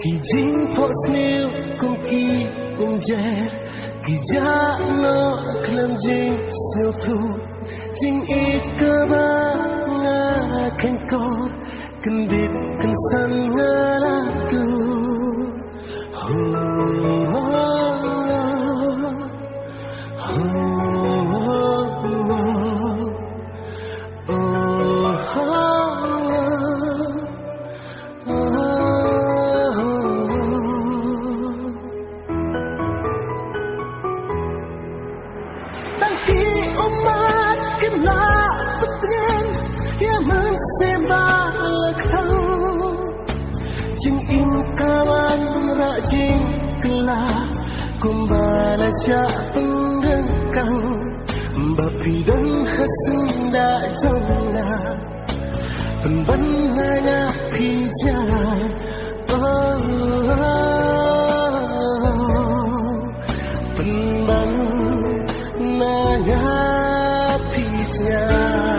Ki jing po sniu kum ki jet ki ja no klam jing sniu thu jing ikaba nga kan ko kan dit kan san nga la tu ho umat kena petren yang mensebar kau jing in kawan rajin kelak kumbala syak penggengkang bapi dan hasenda jona penbanana pijan penban naya pijan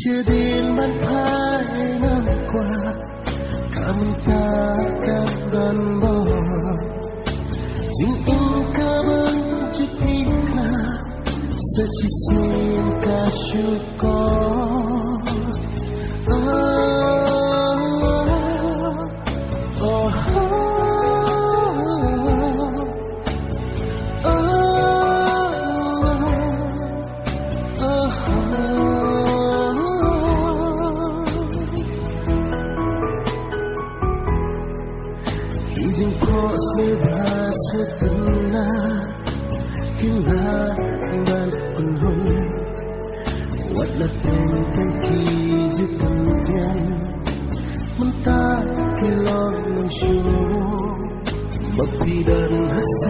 Sedin ban phai năm qua cảm ta cảm gần bờ dinh in ca bên chiếc ikna sẽ chỉ xin ca shu có Izin kos bebas setena kila dan penuh Watlah tengki jukan tian Mentah kilor mensyuruh Bapi dan hasil